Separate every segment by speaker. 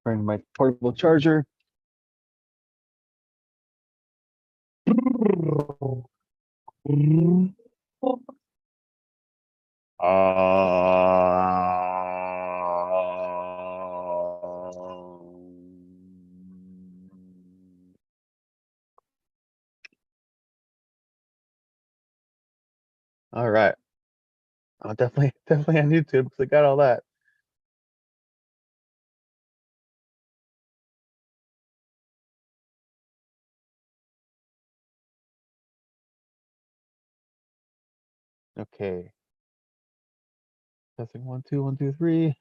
Speaker 1: Bring my portable charger. All right. Oh, definitely on YouTube because I got all that. Okay. Testing 1, 2, 1, 2, 3.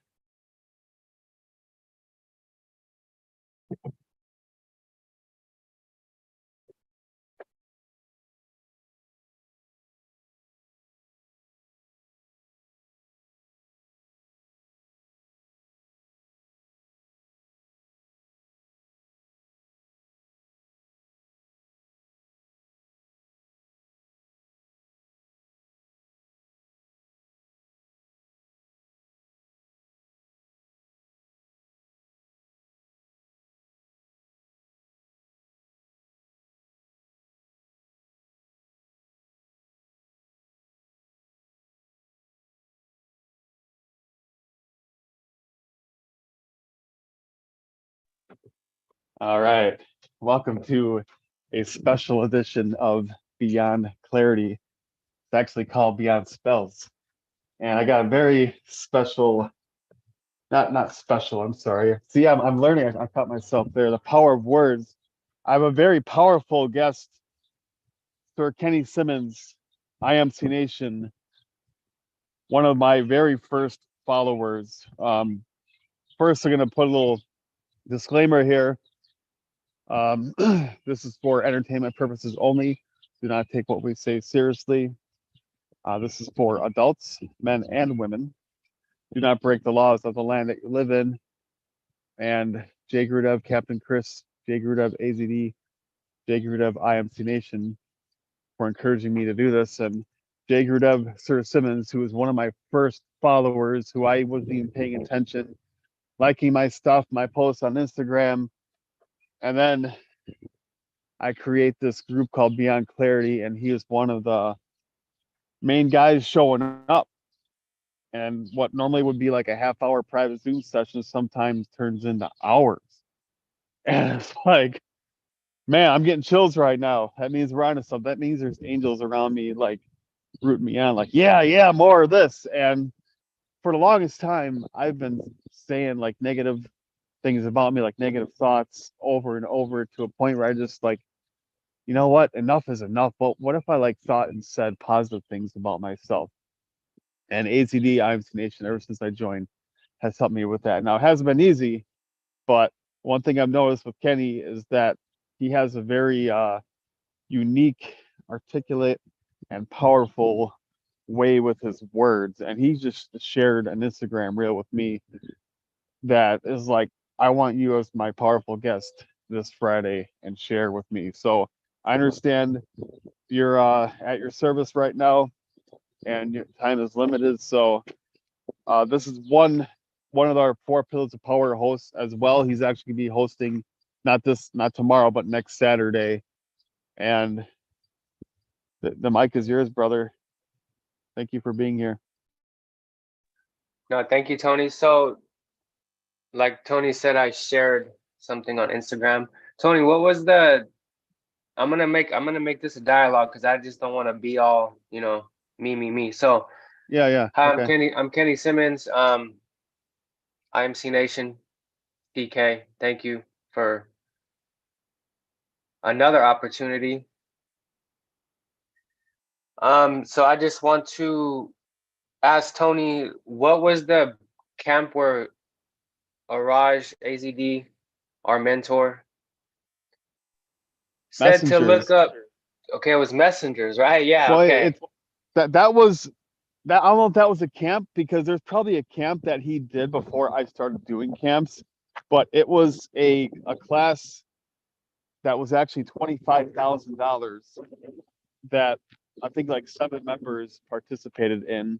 Speaker 1: All right. Welcome to a special edition of Beyond Clarity. It's actually called Beyond Spells. And I got a very special, not special, I'm sorry. See, I'm learning. I caught myself there. The power of words. I have a very powerful guest, Sir Kenny Simmons, IMC Nation, one of my very first followers. First, I'm going to put a little disclaimer here. This is for entertainment purposes only. Do not take what we say seriously. This is for adults, men and women. Do not break the laws of the land that you live in. And Jay Grudev, Captain Chris, Jay Grudev, AZD, Jay Grudev, IMC Nation, for encouraging me to do this. And Jay Grudev, Sir Simmons, who was one of my first followers, who I wasn't even paying attention, liking my stuff, my posts on Instagram. And then I create this group called Beyond Clarity, and he is one of the main guys showing up. And what normally would be like a half-hour private Zoom session sometimes turns into hours. And it's like, man, I'm getting chills right now. That means we're on to something. That means there's angels around me, like rooting me on, like, yeah, more of this. And for the longest time, I've been saying like negative things about me, like negative thoughts over and over to a point where I just like, you know what? Enough is enough. But what if I like thought and said positive things about myself? And ACD, IMC Nation, ever since I joined, has helped me with that. Now, it hasn't been easy, but one thing I've noticed with Kenny is that he has a very unique, articulate, and powerful way with his words. And he just shared an Instagram reel with me that is like, I want you as my powerful guest this Friday and share with me. So I understand you're at your service right now and your time is limited. So this is one of our 4 Pillars of Power hosts as well. He's actually gonna be hosting not tomorrow, but next Saturday. And the mic is yours, brother. Thank you for being here.
Speaker 2: No, thank you, Tony. So, like Tony said, I shared something on Instagram. Tony, what was the? I'm gonna make this a dialogue because I just don't want to be all me. So,
Speaker 1: Yeah.
Speaker 2: hi,
Speaker 1: Okay.
Speaker 2: I'm Kenny Simmons. IMC Nation, DK. Thank you for another opportunity. So I just want to ask Tony, what was the camp where Araj AZD, our mentor, said to look
Speaker 1: Messengers.
Speaker 2: up? Okay, it was messengers, right? Yeah,
Speaker 1: Well,
Speaker 2: okay.
Speaker 1: it's that was that. I don't know if that was a camp because there's probably a camp that he did before I started doing camps, but it was a class that was actually $25,000 that I think like 7 members participated in.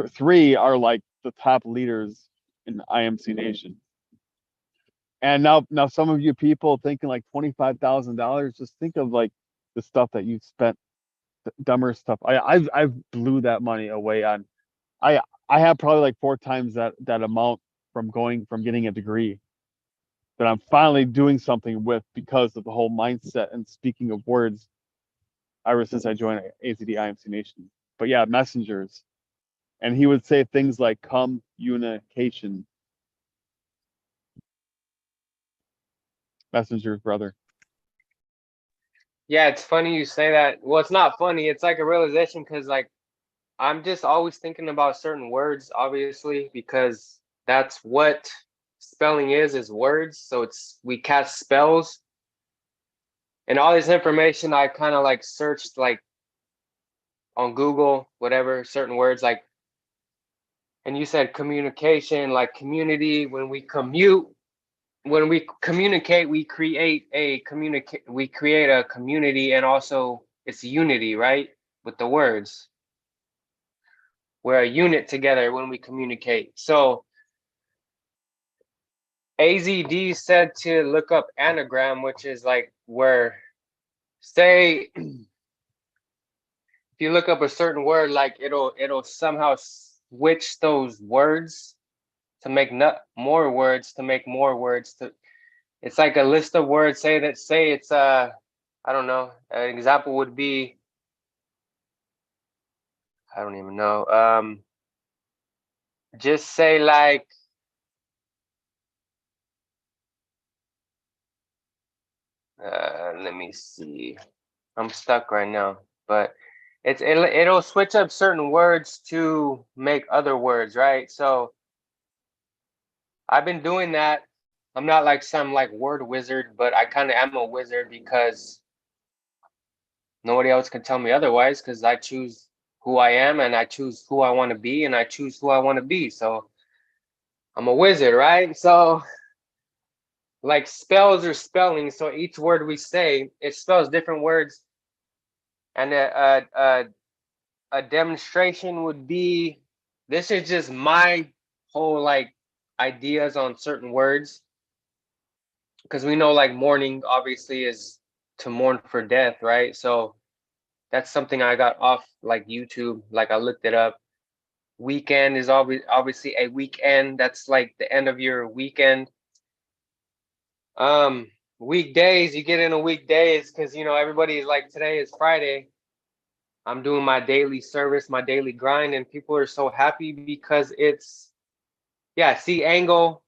Speaker 1: 3 are like the top leaders in IMC Nation. And now some of you people thinking like $25,000, just think of like the stuff that you spent, dumber stuff. I've blew that money away on. I I have probably like 4 times that amount from getting a degree that I'm finally doing something with because of the whole mindset and speaking of words ever since I joined AZD IMC Nation. But yeah, messengers. And he would say things like communication. Messengers, brother.
Speaker 2: Yeah, it's funny you say that. Well, it's not funny. It's like a realization because like I'm just always thinking about certain words, obviously, because that's what spelling is words. So it's we cast spells. And all this information I kind of like searched like on Google, whatever, certain words like, and you said communication, like community. When we communicate, we create a community, and also it's unity, right? With the words. We're a unit together when we communicate. So AZD said to look up anagram, which is like where, say, if you look up a certain word, like it'll somehow switch those words to make more words to make more words to. It's like a list of words. Say it's I don't know. An example would be, I don't even know. Just say like let me see. I'm stuck right now, but it'll switch up certain words to make other words, right? So I've been doing that. I'm not like some like word wizard, but I kind of am a wizard because nobody else can tell me otherwise because I choose who I am and I choose who I want to be and I choose who I want to be. So I'm a wizard, right? So like spells or spelling. So each word we say, it spells different words. And a demonstration would be, this is just my whole like ideas on certain words. Because we know like mourning obviously is to mourn for death, right? So that's something I got off like YouTube. Like I looked it up. Weekend is obviously a weekend. That's like the end of your weekend. Um, Weekdays, you get into weekdays because you know everybody is like, today is Friday. I'm doing my daily service, my daily grind, and people are so happy because it's, yeah, see, angle,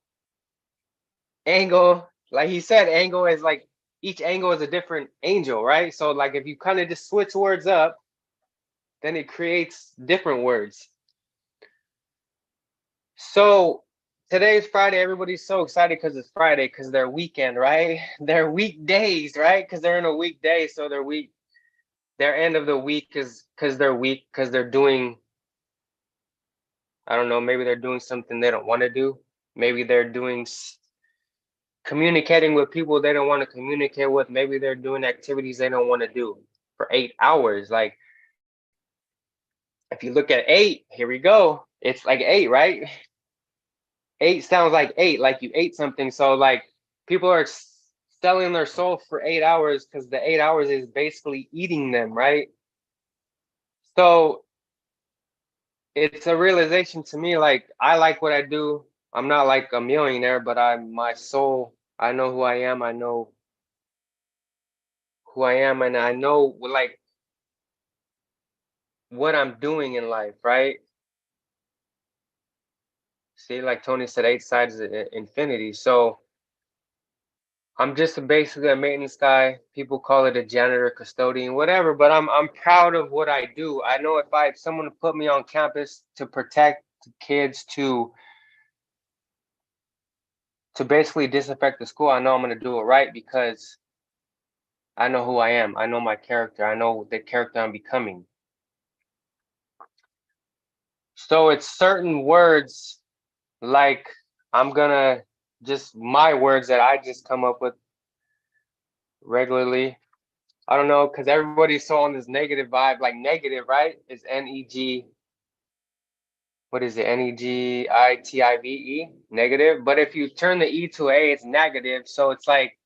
Speaker 2: like he said, angle is like each angle is a different angel, right? So like if you kind of just switch words up, then it creates different words. So today's Friday. Everybody's so excited because it's Friday because they're weekend, right? They're weekdays, right? Because they're in a weekday. So their end of the week is because they're weak, because they're doing, I don't know, maybe they're doing something they don't want to do. Maybe they're doing communicating with people they don't want to communicate with. Maybe they're doing activities they don't want to do for 8 hours. Like if you look at eight, here we go. It's like eight, right? Eight sounds like eight, like you ate something. So like people are selling their soul for 8 hours because the 8 hours is basically eating them, right? So it's a realization to me, like I like what I do. I'm not like a millionaire, but I'm my soul. I know who I am. I know who I am, and I know like what I'm doing in life, right? See, like Tony said, eight sides of infinity. So I'm just basically a maintenance guy. People call it a janitor, custodian, whatever. But I'm proud of what I do. I know if someone put me on campus to protect kids, to basically disinfect the school, I know I'm gonna do it right because I know who I am. I know my character. I know the character I'm becoming. So it's certain words, like I'm gonna just my words that I just come up with regularly. I don't know, because everybody's so on this negative vibe, like negative, right? It's NEG. what is it? Negative, negative. But if you turn the E to A, it's negative. So it's like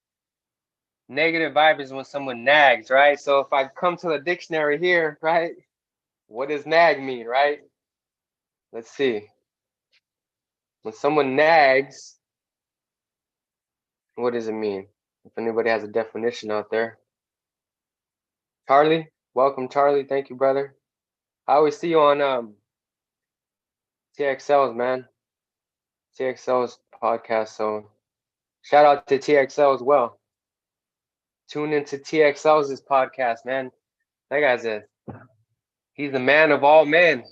Speaker 2: negative vibe is when someone nags, right? So if I come to the dictionary here, right? What does nag mean, right? Let's see. When someone nags, what does it mean? If anybody has a definition out there. Charlie, welcome, Charlie. Thank you, brother. I always see you on TXL's, man. TXL's podcast. So shout out to TXL as well. Tune into TXL's podcast, man. That guy's he's the man of all men.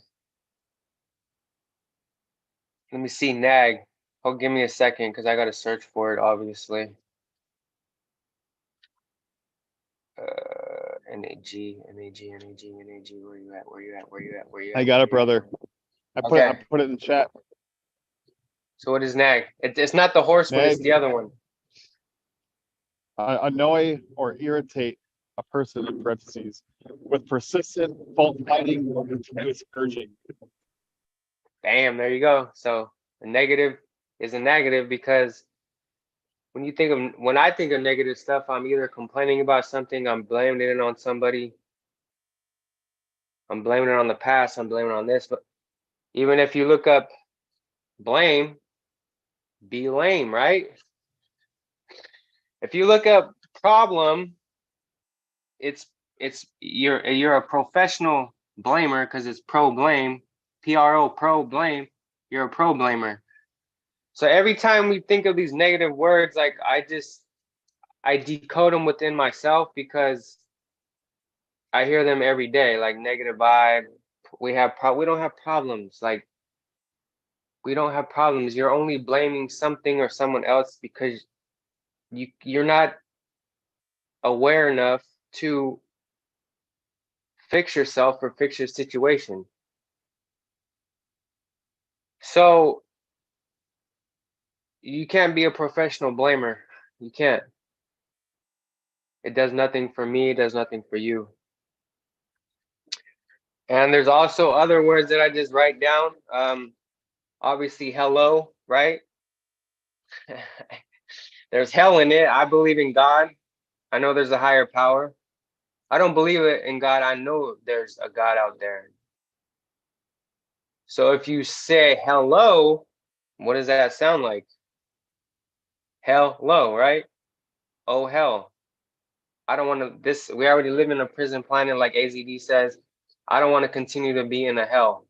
Speaker 2: Let me see nag. Oh, give me a second because I gotta search for it, obviously. NAG. Where you at? Where you at? Where you at? Where you at?
Speaker 1: I got it, brother. I put it in the chat.
Speaker 2: So what is nag? It's not the horse one, it's the other one.
Speaker 1: Annoy or irritate a person in parentheses with persistent fault finding or continuous urging.
Speaker 2: Bam, there you go. So a negative is a negative because when I think of negative stuff, I'm either complaining about something, I'm blaming it on somebody, I'm blaming it on the past, I'm blaming it on this. But even if you look up blame, be lame, right? If you look up problem, it's you're a professional blamer because it's pro blame, pro blame. You're a pro blamer. So every time we think of these negative words, like I decode them within myself because I hear them every day, like negative vibe. We don't have problems. Like we don't have problems. You're only blaming something or someone else because you're not aware enough to fix yourself or fix your situation. So you can't be a professional blamer. You can't. It does nothing for me. It does nothing for you. And there's also other words that I just write down. Obviously, hello, right? There's hell in it. I believe in God. I know there's a higher power. I don't believe it in God. I know there's a God out there. So if you say hello, what does that sound like? Hello, right? Oh, hell. I don't want to, we already live in a prison planet, like AZD says. I don't want to continue to be in a hell.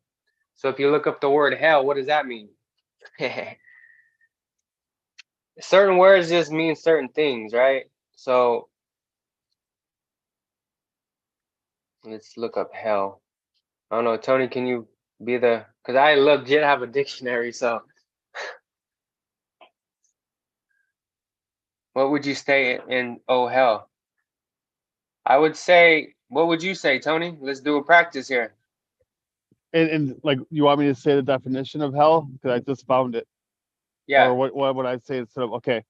Speaker 2: So if you look up the word hell, what does that mean? Certain words just mean certain things, right? So let's look up hell. I don't know, Tony, can you be because I legit have a dictionary, so. What would you say in oh hell? I would say, what would you say, Tony? Let's do a practice here.
Speaker 1: And like, you want me to say the definition of hell? Because I just found it.
Speaker 2: Yeah.
Speaker 1: Or what would I say instead of, okay.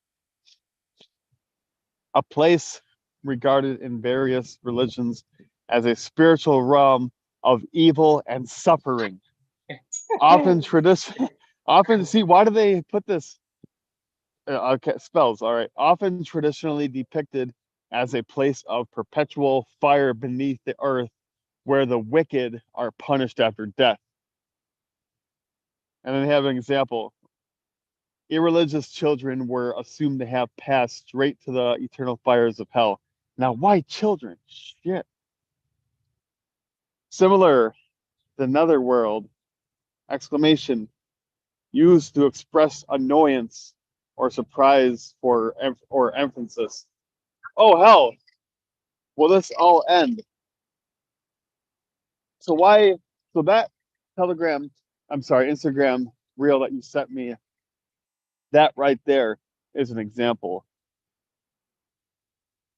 Speaker 1: A place regarded in various religions as a spiritual realm of evil and suffering. Often see, why do they put this? Okay, spells, all right. Often traditionally depicted as a place of perpetual fire beneath the earth where the wicked are punished after death. And then they have an example. Irreligious children were assumed to have passed straight to the eternal fires of hell. Now, why children? Shit. Similar, the netherworld, exclamation, used to express annoyance or surprise or emphasis. Oh, hell. Will this all end? So that Instagram reel that you sent me, that right there is an example.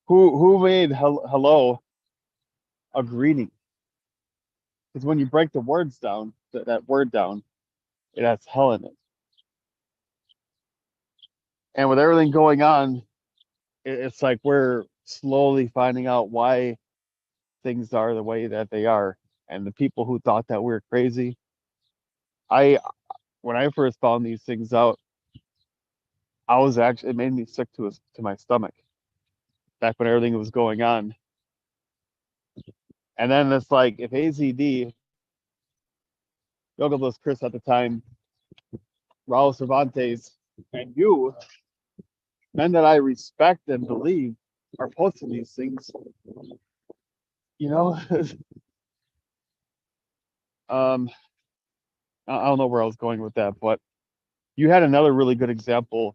Speaker 1: Who made hello a greeting? Because when you break the words down, that word down, it has hell in it. And with everything going on, it's like we're slowly finding out why things are the way that they are. And the people who thought that we were crazy, I when I first found these things out, I was actually it made me sick to my stomach back when everything was going on. And then it's like if AZD, Yoga Bliss Chris at the time, Raul Cervantes, and you, men that I respect and believe, are posting these things, you know, um, I don't know where I was going with that, but you had another really good example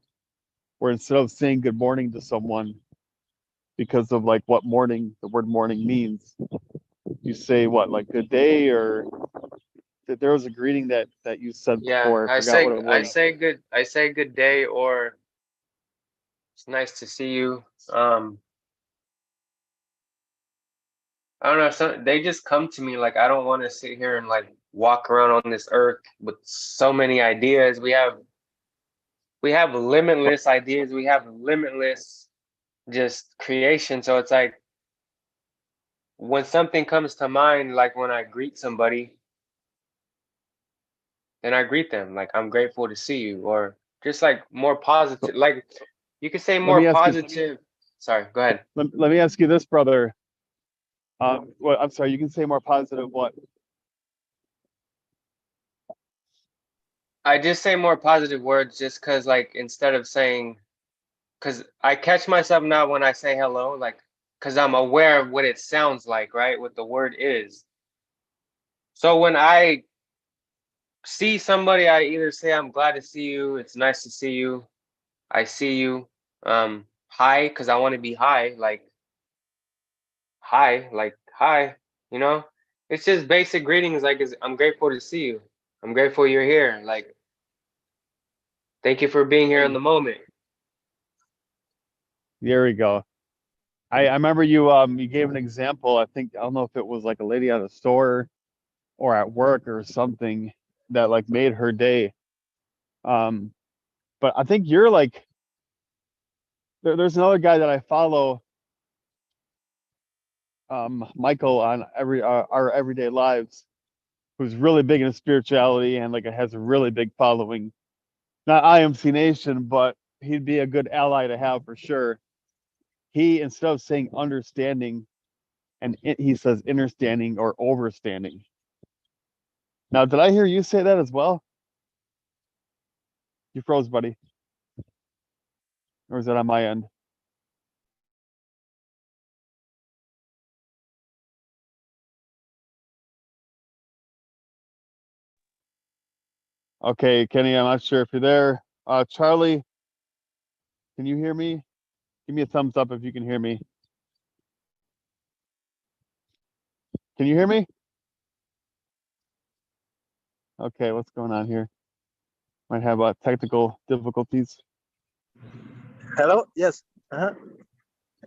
Speaker 1: where instead of saying good morning to someone because of like what morning, the word morning means, you say what, like good day, or that there was a greeting that you said
Speaker 2: Yeah,
Speaker 1: before. I forgot what it was.
Speaker 2: I say good day, or it's nice to see you. I don't know, they just come to me. Like, I don't want to sit here and like walk around on this earth with so many ideas. We have limitless ideas. We have limitless just creation. So it's like when something comes to mind, like when I greet somebody, then I greet them like I'm grateful to see you, or just like more
Speaker 1: So
Speaker 2: positive. Like you could say
Speaker 1: let
Speaker 2: more
Speaker 1: me ask you.
Speaker 2: positive. Sorry, go ahead.
Speaker 1: Let me ask you this, brother. Well, I'm sorry. You can say more positive. What?
Speaker 2: I just say more positive words just because, like, instead of saying, because I catch myself now when I say hello, like, because I'm aware of what it sounds like, right? What the word is. So when I see somebody, I either say, I'm glad to see you, it's nice to see you, I see you, hi, because I want to be hi, you know? It's just basic greetings, like, I'm grateful to see you. I'm grateful you're here. Like, thank you for being here in the moment.
Speaker 1: There we go. I remember you gave an example. I don't know if it was like a lady at a store or at work or something that like made her day. Um, but I think you're like there's another guy that I follow, Michael on our everyday lives, who's really big into spirituality and like has a really big following. Not IMC Nation, but he'd be a good ally to have for sure. He instead of saying understanding he says understanding or overstanding. Now, did I hear you say that as well? You froze, buddy. Or is that on my end? Okay, Kenny, I'm not sure if you're there. Charlie, can you hear me? Give me a thumbs up if you can hear me. Can you hear me? Okay, what's going on here? Might have technical difficulties.
Speaker 3: Hello? Yes. Uh-huh.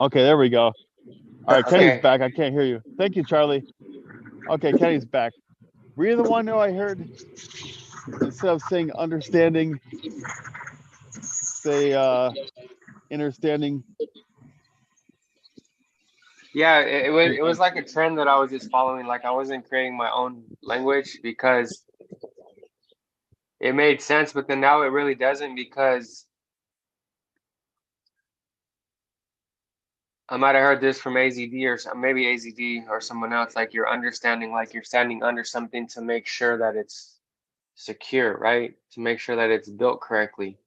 Speaker 1: Okay, there we go. All right,
Speaker 3: Okay.
Speaker 1: Kenny's
Speaker 2: Okay.
Speaker 1: back. I can't hear you. Thank you, Charlie. Okay, Kenny's back. Were you the one who I heard instead of saying understanding, say understanding?
Speaker 2: Yeah, it was like a trend that I was just following. Like I wasn't creating my own language because it made sense, but then now it really doesn't because I might have heard this from AZD or maybe AZD or someone else. Like you're understanding, like you're standing under something to make sure that it's secure, right? To make sure that it's built correctly.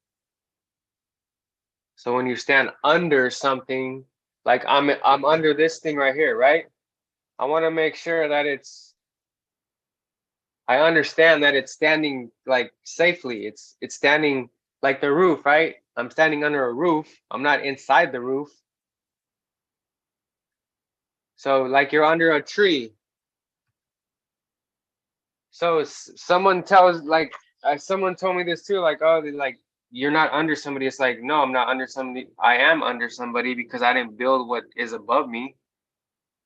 Speaker 2: So when you stand under something, like I'm under this thing right here, right? I want to make sure that I understand that it's standing like safely. It's standing like the roof, right? I'm standing under a roof. I'm not inside the roof. So like you're under a tree. So someone tells like someone told me this too, like, oh, like you're not under somebody. It's like, no, I'm not under somebody. I am under somebody because I didn't build what is above me.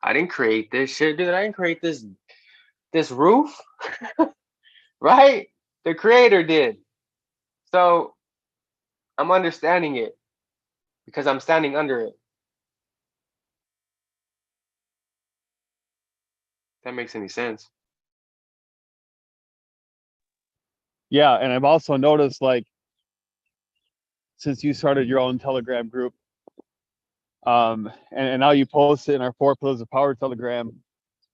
Speaker 2: I didn't create this shit, dude. I didn't create this roof, right? The creator did. So I'm understanding it because I'm standing under it. If that makes any sense.
Speaker 1: Yeah, and I've also noticed, like, since you started your own Telegram group, and now you post it in our 4 Pillars of Power Telegram,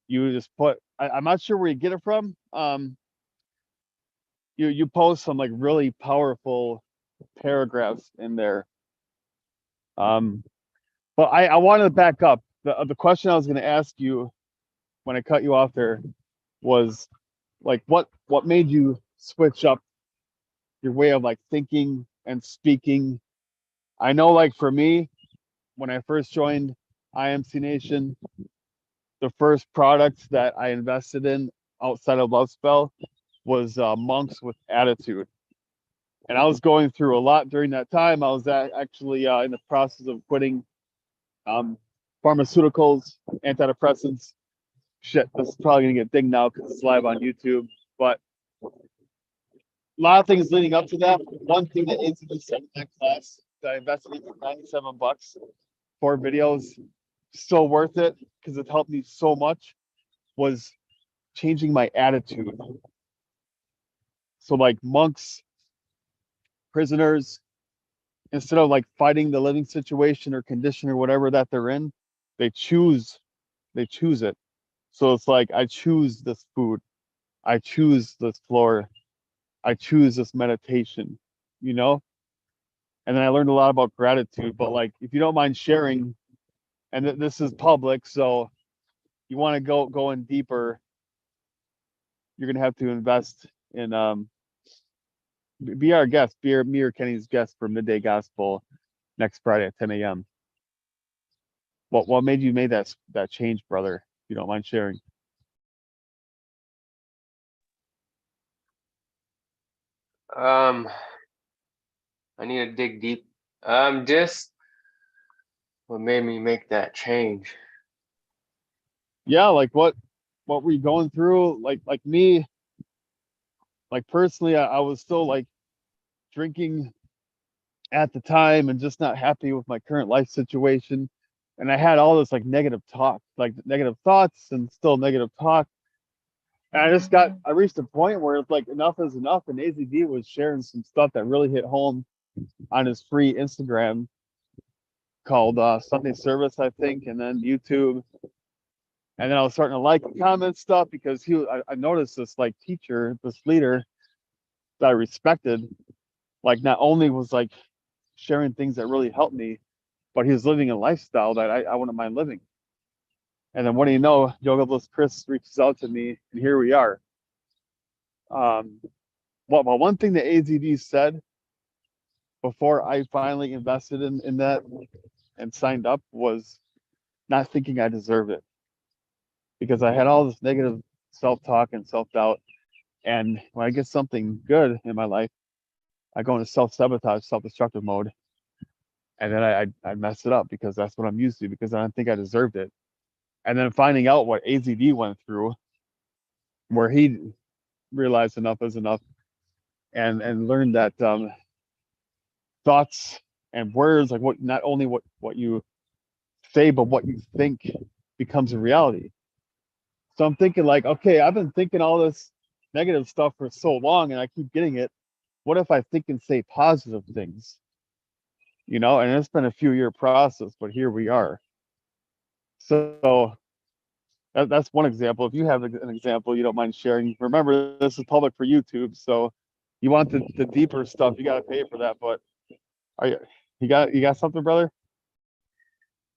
Speaker 1: you just put, I'm not sure where you get it from. You post some like really powerful paragraphs in there. But I wanted to back up. The question I was going to ask you when I cut you off there was like, what made you switch up your way of like thinking and speaking? I know, like, for me, when I first joined IMC Nation, the first product that I invested in outside of Love Spell was Monks with Attitude. And I was going through a lot during that time. I was actually in the process of quitting pharmaceuticals, antidepressants. Shit, this is probably gonna get dinged now because it's live on YouTube. But a lot of things leading up to that. One thing that ACD said in that class that I invested in for $97, 4 videos, still worth it because it helped me so much, was changing my attitude. So like monks, prisoners, instead of like fighting the living situation or condition or whatever that they're in, they choose it. So it's like, I choose this food, I choose this floor, I choose this meditation, you know? And then I learned a lot about gratitude. But like, if you don't mind sharing, and this is public, so you want to go in deeper, you're gonna have to invest in be our guest, be me or Kenny's guest for Midday Gospel next Friday at 10 a.m. What made you make that change, brother? If you don't mind sharing.
Speaker 2: I need to dig deep. Just what made me make that change?
Speaker 1: Yeah, like what were you going through? Like me, like personally, I was still like drinking at the time and just not happy with my current life situation. And I had all this like negative talk, like negative thoughts and still negative talk. And I reached a point where it's like enough is enough. And AZD was sharing some stuff that really hit home on his free Instagram called Sunday Service, I think, and then YouTube. And then I was starting to like and comment stuff because I noticed this like teacher, this leader that I respected, like not only was like sharing things that really helped me, but he was living a lifestyle that I wouldn't mind living. And then what do you know, Yoga Bliss Chris reaches out to me, and here we are. Well, one thing that AZD said before I finally invested in that and signed up was not thinking I deserve it, because I had all this negative self-talk and self-doubt. And when I get something good in my life, I go into self-sabotage, self-destructive mode. And then I mess it up because that's what I'm used to, because I don't think I deserved it. And then finding out what AZD went through, where he realized enough is enough, and learned that thoughts and words, like what not only what you say, but what you think becomes a reality. So I'm thinking like, okay, I've been thinking all this negative stuff for so long and I keep getting it. What if I think and say positive things? You know, and it's been a few year process, but here we are. So that's one example. If you have an example you don't mind sharing, remember this is public for YouTube, so you want the deeper stuff, you got to pay for that. But are you got something, brother?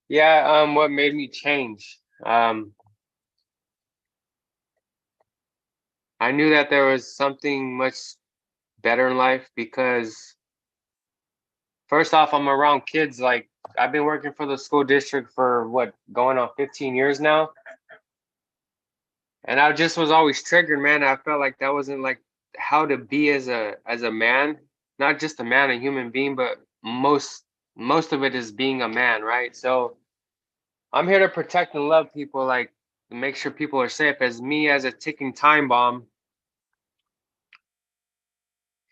Speaker 2: Yeah, what made me change? I knew that there was something much better in life because first off, I'm around kids. Like, I've been working for the school district for what, going on 15 years now. And I just was always triggered, man. I felt like that wasn't like how to be as a man, not just a man, a human being, but most of it is being a man, right? So I'm here to protect and love people, like make sure people are safe. As me as a ticking time bomb,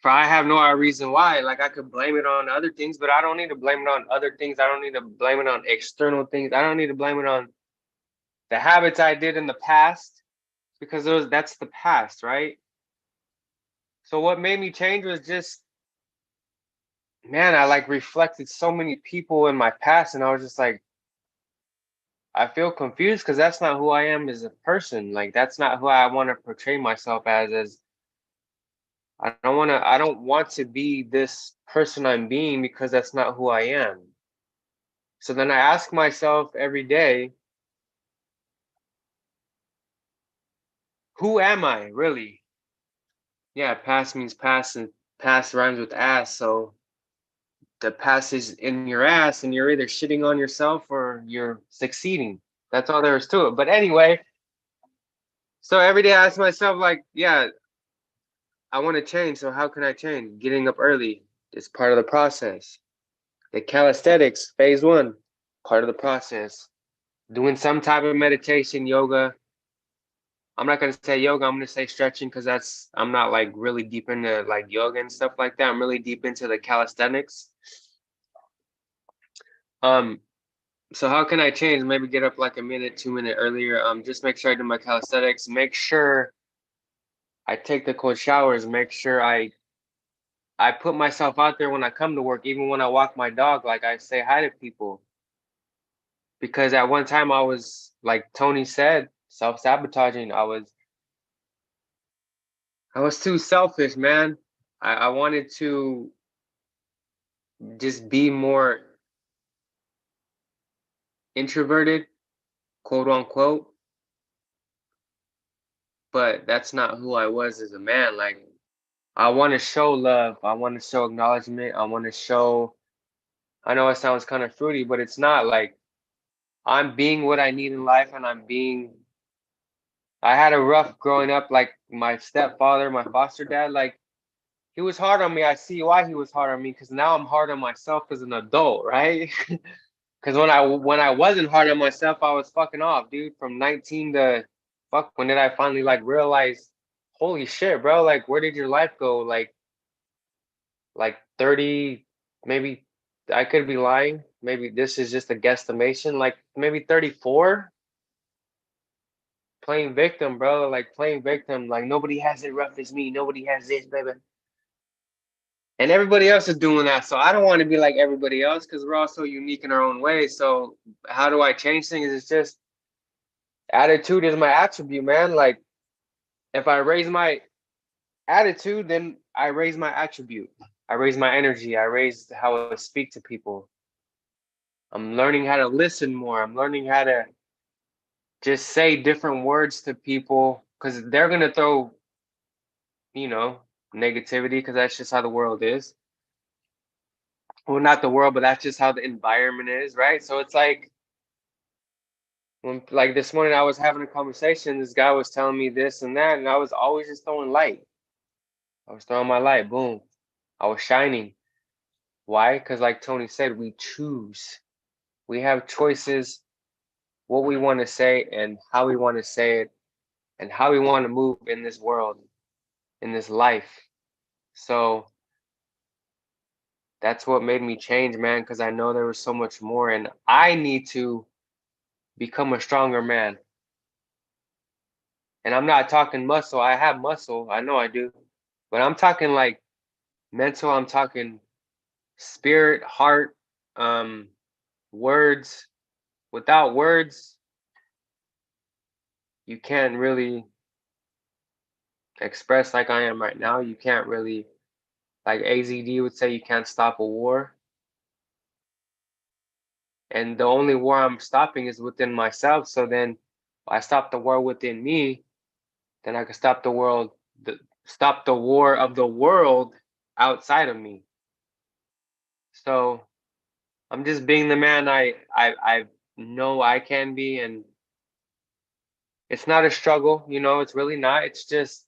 Speaker 2: for I have no reason why. Like I could blame it on other things, but I don't need to blame it on other things. I don't need to blame it on external things. I don't need to blame it on the habits I did in the past, because that's the past, right? So what made me change was just, man, I like reflected so many people in my past, and I was just like, I feel confused because that's not who I am as a person. Like that's not who I want to portray myself as I don't want to be this person I'm being because that's not who I am. So then I ask myself every day, who am I really? Yeah, past means past, and past rhymes with ass. So the past is in your ass, and you're either shitting on yourself or you're succeeding. That's all there is to it. But anyway, so every day I ask myself, like, yeah, I want to change. So how can I change? Getting up early is part of the process. The calisthenics, phase one, part of the process. Doing some type of meditation, yoga. I'm not gonna say yoga. I'm gonna say stretching because I'm not like really deep into like yoga and stuff like that. I'm really deep into the calisthenics. Um, so how can I change? Maybe get up like a minute, 2 minutes earlier. Just make sure I do my calisthenics. Make sure I take the cold showers. Make sure I put myself out there when I come to work, even when I walk my dog. Like I say hi to people because at one time I was like Tony said, self-sabotaging. I was too selfish, man. I wanted to just be more introverted, quote unquote. But that's not who I was as a man. Like, I want to show love. I want to show acknowledgement. I want to show, I know it sounds kind of fruity, but it's not. Like, I'm being what I need in life, and I had a rough growing up. Like, my stepfather, my foster dad, like, he was hard on me. I see why he was hard on me because now I'm hard on myself as an adult, right? Because when I wasn't hard on myself, I was fucking off, dude. From 19 to fuck, when did I finally like realize, holy shit, bro? Like, where did your life go? Like 30, maybe I could be lying. Maybe this is just a guesstimation. Like maybe 34, playing victim, bro. Like playing victim. Like nobody has it rough as me. Nobody has this, baby. And everybody else is doing that. So I don't want to be like everybody else because we're all so unique in our own way. So how do I change things? It's just attitude is my attribute, man. Like if I raise my attitude, then I raise my attribute. I raise my energy. I raise how I speak to people. I'm learning how to listen more. I'm learning how to just say different words to people because they're gonna throw, you know, negativity because that's just how the world is. Well, not the world, but that's just how the environment is, right? So it's like when, like this morning, I was having a conversation. This guy was telling me this and that, and I was always just throwing light. I was throwing my light. Boom. I was shining. Why? Because, like Tony said, we choose. We have choices, what we want to say and how we want to say it, and how we want to move in this world, in this life. So that's what made me change, man, because I know there was so much more, and I need to become a stronger man. And I'm not talking muscle. I have muscle. I know I do. But I'm talking like mental. I'm talking spirit, heart, um, words. Without words, you can't really express like I am right now. You can't really, like AZD would say, you can't stop a war. And the only war I'm stopping is within myself. So then I stop the war within me, then I can stop the world, stop the war of the world outside of me. So I'm just being the man I know I can be, and it's not a struggle, you know, it's really not. It's just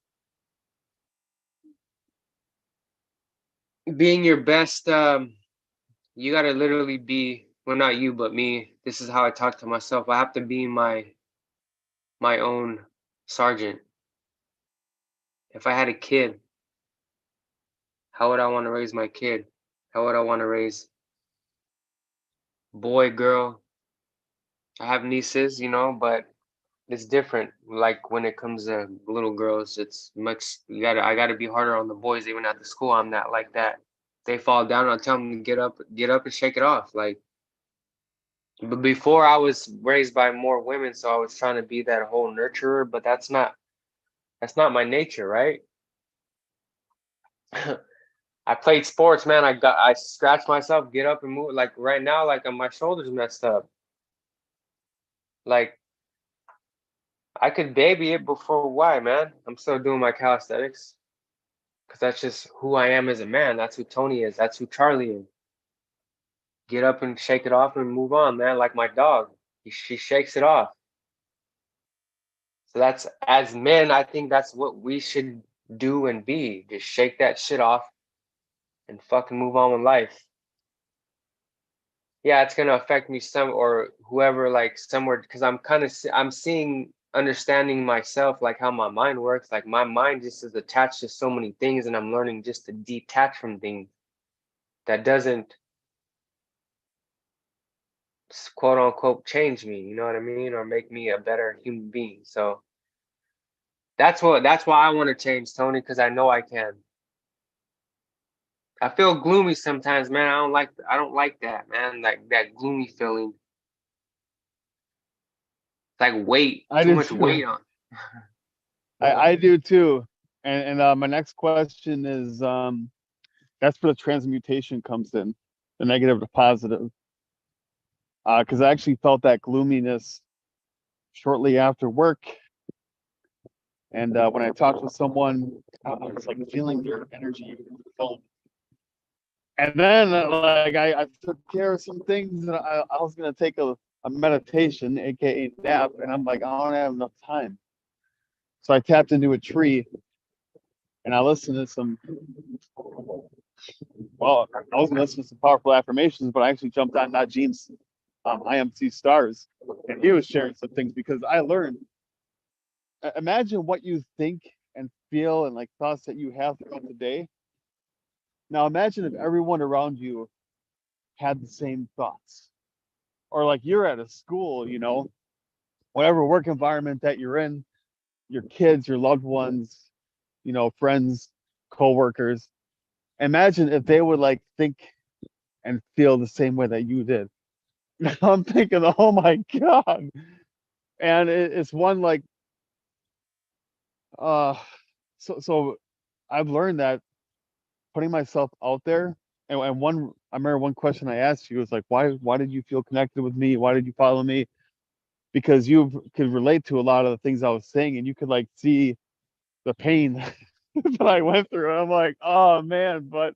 Speaker 2: being your best. You gotta literally be, well, not you, but me. This is how I talk to myself. I have to be my own sergeant. If I had a kid, how would I want to raise my kid? How would I want to raise boy, girl? I have nieces, you know, but it's different. Like when it comes to little girls, it's much. I gotta be harder on the boys. Even at the school, I'm not like that. They fall down, I'll tell them to get up and shake it off. Like, but before I was raised by more women, so I was trying to be that whole nurturer. But that's not my nature, right? I played sports, man. I scratched myself, get up and move. Like right now, like my shoulders messed up. Like I could baby it before why, man. I'm still doing my calisthenics because that's just who I am as a man. That's who Tony is. That's who Charlie is. Get up and shake it off and move on, man. Like my dog, she shakes it off. So that's as men, I think that's what we should do and be. Just shake that shit off and fucking move on with life. Yeah, it's gonna affect me some or whoever like somewhere because I'm seeing understanding myself like how my mind works. Like my mind just is attached to so many things, and I'm learning just to detach from things that doesn't quote unquote change me. You know what I mean, or make me a better human being. So that's why I want to change, Tony, because I know I can. I feel gloomy sometimes, man. I don't like that, man. Like that gloomy feeling. It's like weight,
Speaker 1: I
Speaker 2: too
Speaker 1: do
Speaker 2: much
Speaker 1: too.
Speaker 2: weight on.
Speaker 1: I do too. And my next question is that's where the transmutation comes in, the negative to positive. Because I actually felt that gloominess shortly after work. And when I talked with someone, I was like feeling their energy. And then I took care of some things and I was going to take a meditation, AKA nap. And I'm like, I don't have enough time. So I tapped into a tree and I listened to some, well, I was going to listen to some powerful affirmations, but I actually jumped on Najim's IMC stars. And he was sharing some things because I learned, imagine what you think and feel and like thoughts that you have throughout the day. Now imagine if everyone around you had the same thoughts. Or like you're at a school, you know, whatever work environment that you're in, your kids, your loved ones, you know, friends, co-workers. Imagine if they would like think and feel the same way that you did. Now I'm thinking, oh my God. And it's one like uh so I've learned that putting myself out there and one I remember one question I asked you was like why did you feel connected with me? Why did you follow me? Because you could relate to a lot of the things I was saying and you could like see the pain that I went through. And I'm like, oh man, but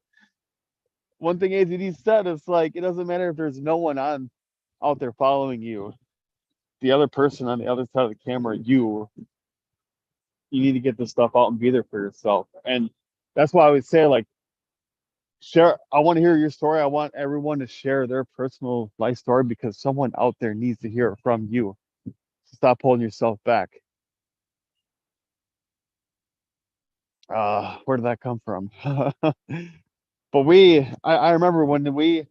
Speaker 1: one thing AZD said is like it doesn't matter if there's no one on out there following you. The other person on the other side of the camera, you need to get this stuff out and be there for yourself. And that's why I would say like share I want to hear your story. I want everyone to share their personal life story because someone out there needs to hear it from you. Stop holding yourself back. Where did that come from? But I remember when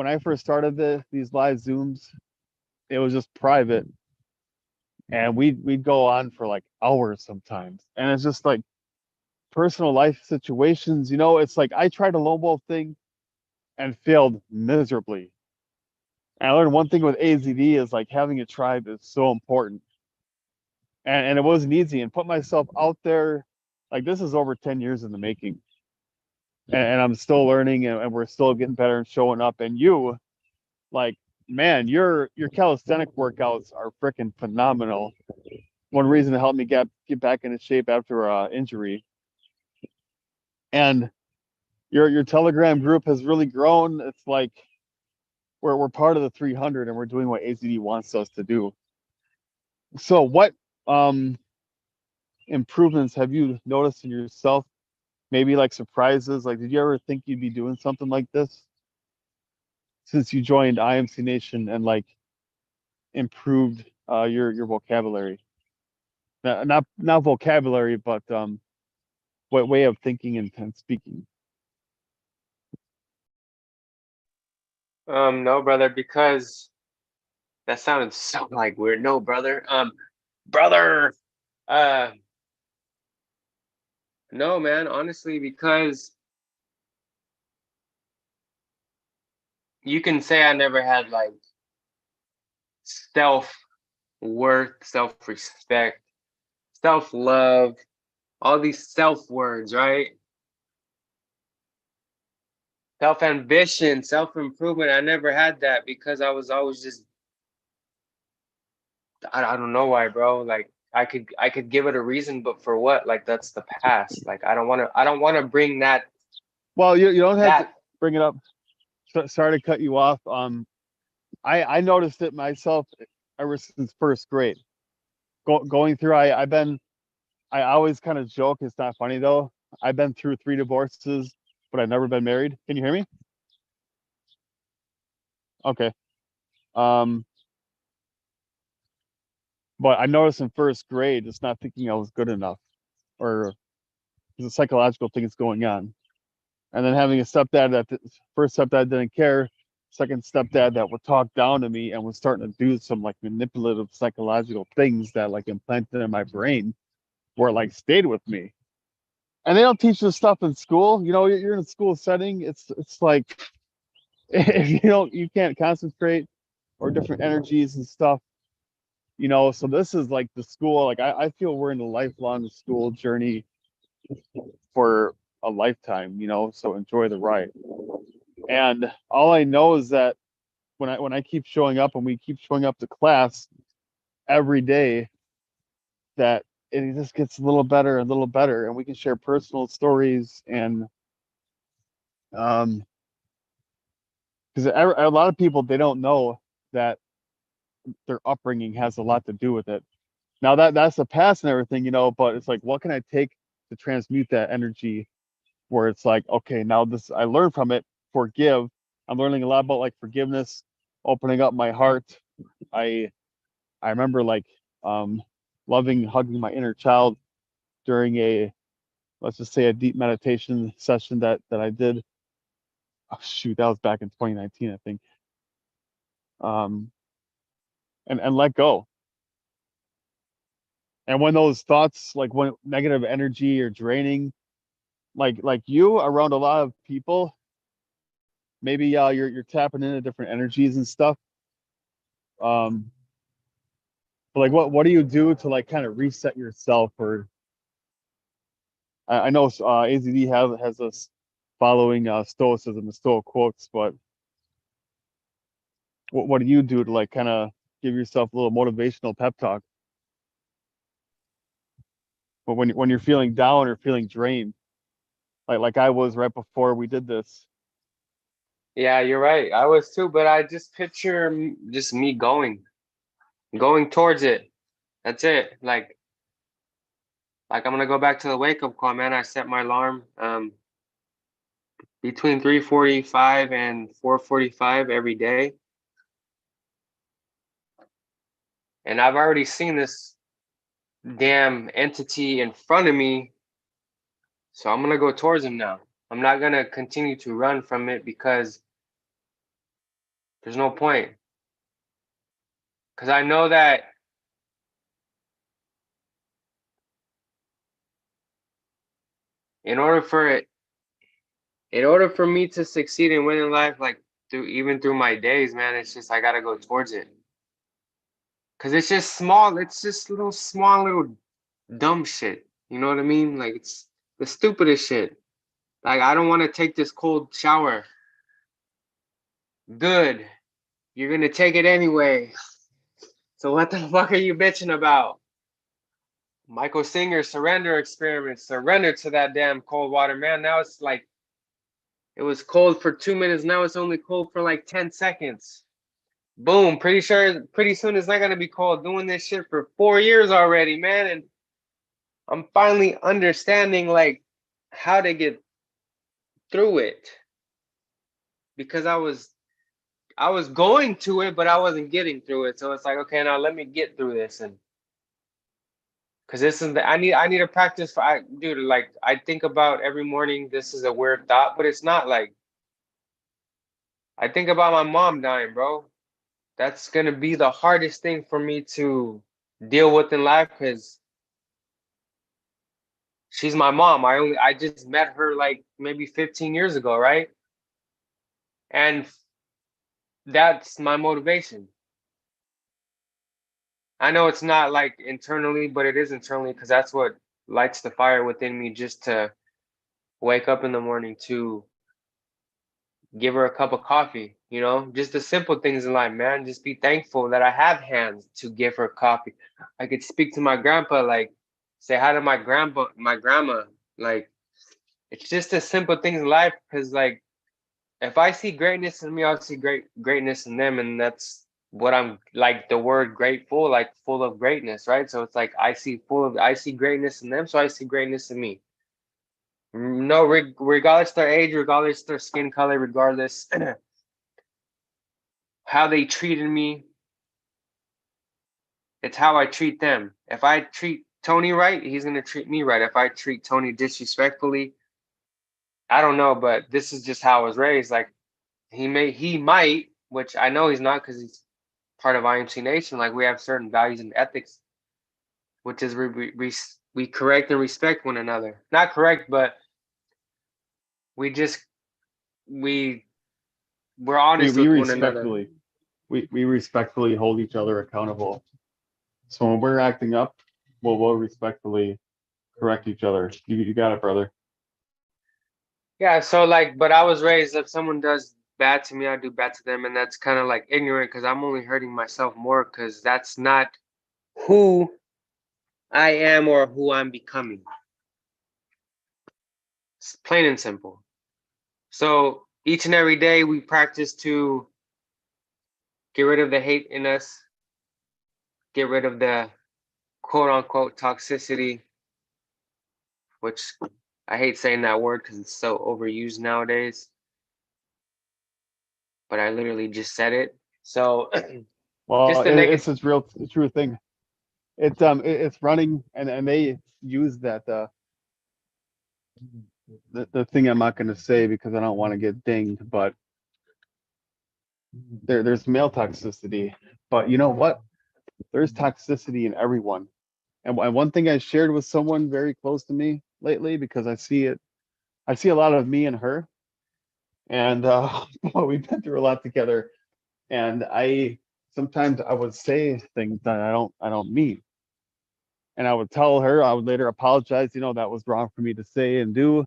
Speaker 1: I first started these live Zooms, it was just private and we'd go on for like hours sometimes. And it's just like personal life situations, you know, it's like I tried a lowball thing and failed miserably. And I learned one thing with AZD is like having a tribe is so important. And it wasn't easy and put myself out there. Like this is over 10 years in the making. And I'm still learning and we're still getting better and showing up. And you, like, man, your calisthenic workouts are freaking phenomenal. One reason to help me get back into shape after injury. And your Telegram group has really grown. It's like we're part of the 300 and we're doing what AZD wants us to do. So what um improvements have you noticed in yourself? Maybe like surprises. Like, did you ever think you'd be doing something like this since you joined IMC Nation and like improved your vocabulary? Not vocabulary, but what way of thinking and speaking.
Speaker 2: No, brother, because that sounded so like weird. No, brother. brother. Uh, no, man, honestly, because you can say I never had like self-worth, self-respect, self-love, all these self-words, right? Self-ambition, self-improvement. I never had that because I was always just, I don't know why, bro. Like I could give it a reason, but for what? Like that's the past. Like I don't wanna bring that
Speaker 1: Well, you don't have to
Speaker 2: that
Speaker 1: bring it up. Sorry to cut you off. I noticed it myself ever since first grade. Going through, I always kind of joke. It's not funny though. I've been through 3 divorces, but I've never been married. Can you hear me? Okay. Um, but I noticed in first grade, just not thinking I was good enough, or there's a psychological thing that's going on. And then having a stepdad first stepdad didn't care, second stepdad that would talk down to me and was starting to do some like manipulative psychological things that like implanted in my brain, where it like stayed with me. And they don't teach this stuff in school. You know, you're in a school setting. It's like if you can't concentrate, or different energies and stuff. So this is like the school. Like I feel we're in a lifelong school journey for a lifetime. So enjoy the ride. And all I know is that when I keep showing up and we keep showing up to class every day, that it just gets a little better and a little better, and we can share personal stories. And because a lot of people, they don't know that their upbringing has a lot to do with it. Now that's the past and everything, but it's like, what can I take to transmute that energy, where it's like, okay, now this I learned from it. Forgive. I'm learning a lot about like forgiveness, opening up my heart. I remember like loving hugging my inner child during a, let's just say, a deep meditation session that I did. Oh, shoot, that was back in 2019, I think. um and let go. And when those thoughts, like when negative energy or draining, like you around a lot of people, maybe you're tapping into different energies and stuff. um but like what do you do to like kind of reset yourself? Or I know AZD has us following stoicism, the stoic quotes, but what do you do to like kind of give yourself a little motivational pep talk, but when you're feeling down or feeling drained, like I was right before we did this?
Speaker 2: Yeah, you're right. I was too, but I just picture just me going towards it. That's it. Like I'm gonna go back to the wake up call, man. I set my alarm between 3:45 and 4:45 every day. And I've already seen this damn entity in front of me. So I'm gonna go towards him now. I'm not gonna continue to run from it because there's no point. Because I know that in order for it, in order for me to succeed and win in life, like through my days, man, it's just I gotta go towards it. Cause it's just small, it's just little small little dumb shit. You know what I mean? Like it's the stupidest shit. Like I don't want to take this cold shower. Good. You're gonna take it anyway. So what the fuck are you bitching about? Michael Singer surrender experiment. Surrender to that damn cold water, man. Now it's like it was cold for 2 minutes. Now it's only cold for like 10 seconds. Boom. Pretty sure pretty soon it's not gonna be cold. Doing this shit for 4 years already, man. And I'm finally understanding like how to get through it. Because I was going to it, but I wasn't getting through it. So it's like, okay, now let me get through this. And because this is I need to practice dude, like I think about every morning. This is a weird thought, but it's not. Like I think about my mom dying, bro. That's gonna be the hardest thing for me to deal with in life, because she's my mom. I just met her like maybe 15 years ago, right? And that's my motivation. I know it's not like internally, but it is internally, because that's what lights the fire within me, just to wake up in the morning, to give her a cup of coffee, just the simple things in life, man. Just be thankful that I have hands to give her coffee. I could speak to my grandpa, like say hi to my grandma. Like, it's just the simple things in life, because like if I see greatness in me, I'll see greatness in them. And that's what I'm like, the word grateful, like full of greatness, right? So it's like I see greatness in them, so I see greatness in me. No, regardless their age, regardless their skin color, regardless how they treated me, it's how I treat them. If I treat Tony right, he's gonna treat me right. If I treat Tony disrespectfully, I don't know, but this is just how I was raised. Like he might, which I know he's not, because he's part of IMC Nation. Like, we have certain values and ethics, which is we correct and respect one another. Not correct, but we just we we're
Speaker 1: We
Speaker 2: honest
Speaker 1: we
Speaker 2: with one another.
Speaker 1: respectfully we respectfully hold each other accountable. So when we're acting up, we'll respectfully correct each other. You got it, brother.
Speaker 2: Yeah, so like, but I was raised, if someone does bad to me, I do bad to them, and that's kind of like ignorant, because I'm only hurting myself more, because that's not who I am or who I'm becoming. It's plain and simple. So each and every day we practice to get rid of the hate in us, get rid of the quote unquote toxicity, which I hate saying that word because it's so overused nowadays, but I literally just said it. So
Speaker 1: Well,
Speaker 2: just the
Speaker 1: it's
Speaker 2: negative.
Speaker 1: a real true thing. It's running, and they use that the thing I'm not going to say because I don't want to get dinged, but there's male toxicity. But you know what? There's toxicity in everyone. And one thing I shared with someone very close to me lately, because I see a lot of me and her, and well, we've been through a lot together. And I sometimes I would say things that I don't mean, and I would tell her, I would later apologize, that was wrong for me to say and do,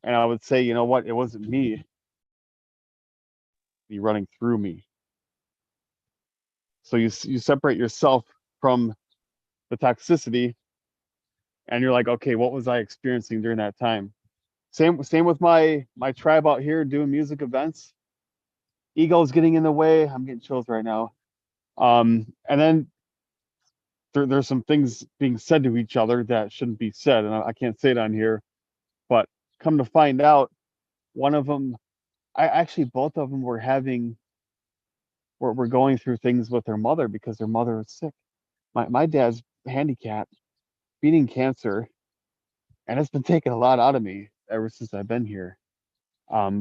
Speaker 1: and I would say, you know what, it wasn't me, be running through me. So you separate yourself from the toxicity, and you're like, okay, what was I experiencing during that time? Same with my tribe out here doing music events. Ego's getting in the way. I'm getting chills right now. And then there's some things being said to each other that shouldn't be said, and I can't say it on here. But come to find out, one of them, I actually both of them were going through things with their mother because their mother was sick. My dad's handicapped, beating cancer, and it's been taking a lot out of me ever since I've been here.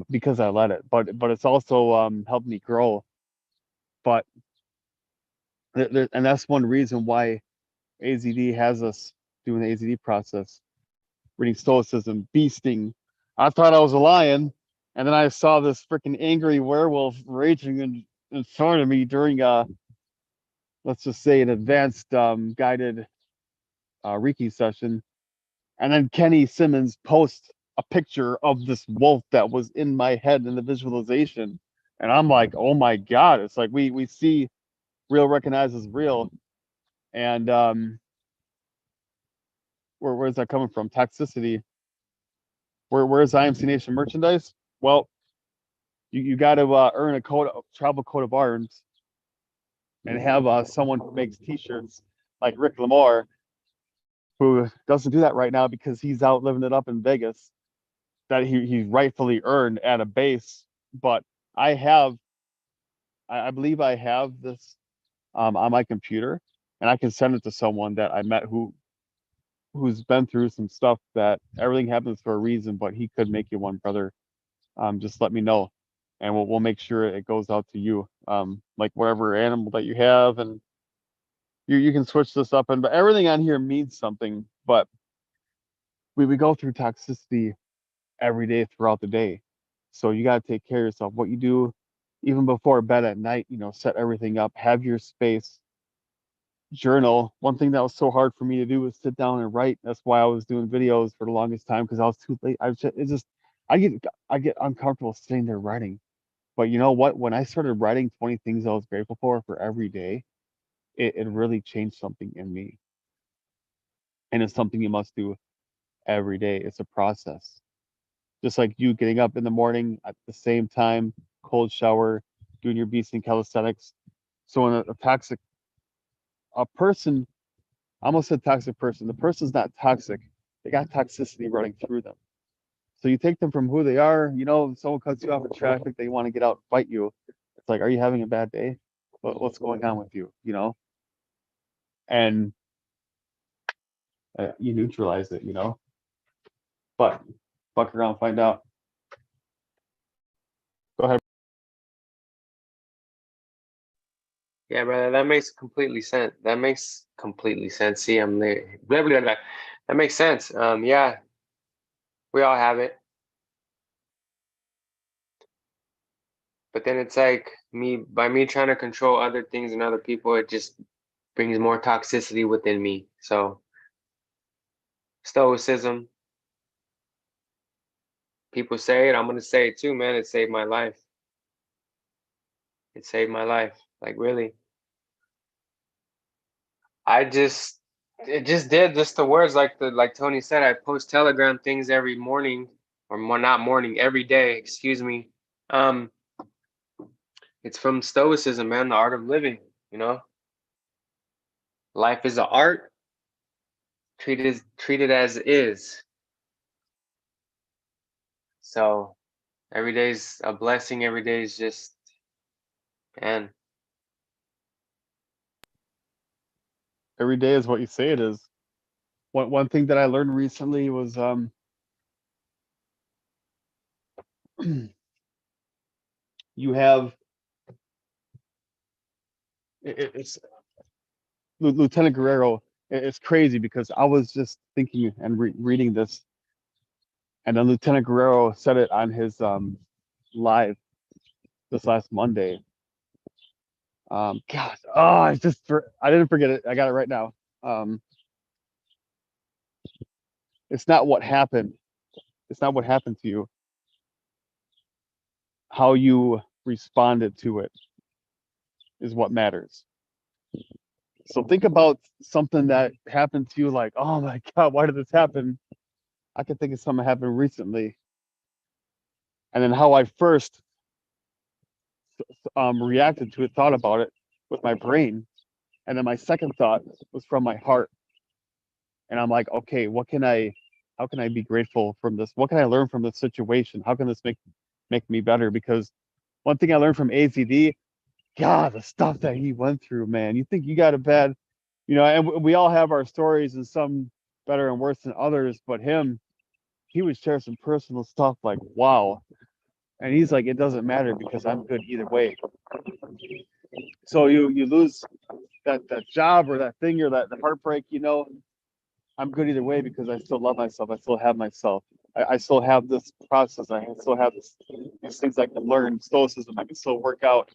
Speaker 1: Because I let it, but it's also helped me grow. But and that's one reason why AZD has us doing the AZD process, reading Stoicism, beasting. I thought I was a lion, and then I saw this freaking angry werewolf raging in front of me during let's just say an advanced guided Reiki session. And then Kenny Simmons posts a picture of this wolf that was in my head in the visualization. And I'm like, oh my God. It's like we see real recognizes real. And where's that coming from? Toxicity. Where's IMC Nation merchandise? Well, you got to earn a travel coat of arms and have someone who makes T-shirts like Rick Lamore, who doesn't do that right now because he's out living it up in Vegas, that he rightfully earned at a base. But I have, I believe I have this on my computer, and I can send it to someone that I met who's been through some stuff, that everything happens for a reason, but he could make you one, brother. Just let me know, and we'll make sure it goes out to you. Like whatever animal that you have, and You can switch this up, and but everything on here means something. But we go through toxicity every day throughout the day. So you got to take care of yourself. What you do even before bed at night, set everything up, have your space, journal. One thing that was so hard for me to do was sit down and write. That's why I was doing videos for the longest time because I was too late. I get uncomfortable sitting there writing. But you know what? When I started writing 20 things I was grateful for every day, it really changed something in me. And it's something you must do every day. It's a process. Just like you getting up in the morning at the same time, cold shower, doing your beats and calisthenics. So when a person, I almost said toxic person, the person's not toxic. They got toxicity running through them. So you take them from who they are. If someone cuts you off in traffic, they want to get out and fight you. It's like, are you having a bad day? What's going on with you? And you neutralize it. But fuck around, find out. Go ahead.
Speaker 2: Yeah, brother, that makes completely sense. That makes completely sense. See, I'm there. Blah, blah, blah. That makes sense. Yeah, we all have it. But then it's like by me trying to control other things and other people, it just brings more toxicity within me. So Stoicism, people say it, I'm gonna say it too, man. It saved my life. It saved my life. Like really. It just did just the words like Tony said, I post Telegram things every morning, or more not morning, every day, excuse me. It's from Stoicism, man, the art of living, Life is an art, treated as is. So every day's a blessing, every day is just, man.
Speaker 1: Every day is what you say it is. One thing that I learned recently was you have it's Lieutenant Guerrero. It's crazy because I was just thinking and reading this, and then Lieutenant Guerrero said it on his live this last Monday. God, I didn't forget it. I got it right now. It's not what happened. It's not what happened to you. How you responded to it is what matters. So think about something that happened to you, like, oh my God, why did this happen? I can think of something that happened recently, and then how I first reacted to it, thought about it with my brain, and then my second thought was from my heart, and I'm like, okay, how can I be grateful from this? What can I learn from this situation? How can this make me better? Because one thing I learned from AZD, God, the stuff that he went through, man. You think you got a bad, and we all have our stories, and some better and worse than others, but he would share some personal stuff like, wow. And he's like, it doesn't matter because I'm good either way. So you lose that job or that thing or that the heartbreak, I'm good either way because I still love myself. I still have myself. I still have this process. I still have these things I can learn. Stoicism. I can still work out.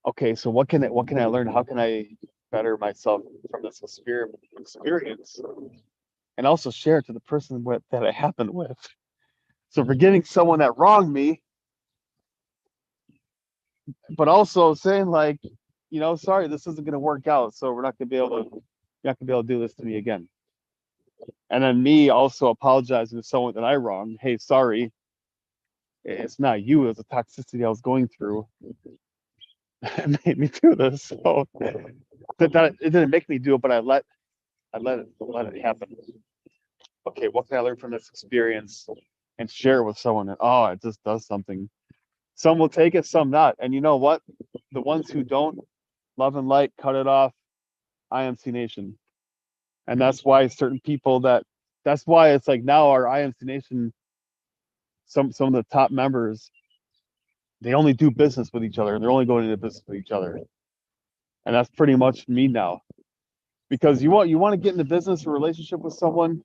Speaker 1: Okay, so what can I learn? How can I better myself from this experience, and also share it to the person that it happened with? So forgiving someone that wronged me, but also saying like, sorry, this isn't going to work out. So you're not going to be able to do this to me again. And then me also apologizing to someone that I wronged. Hey, sorry, it's not you. It was the toxicity I was going through that made me do this. So that it didn't make me do it, but I let it happen. Okay, what can I learn from this experience and share it with someone? And it just does something. Some will take it, some not. And you know what? The ones who don't, love and light, cut it off. IMC Nation. And that's why certain people that's why it's like now our IMC Nation, some of the top members, they only do business with each other. They're only going into business with each other. And that's pretty much me now. Because you want to get into business or relationship with someone,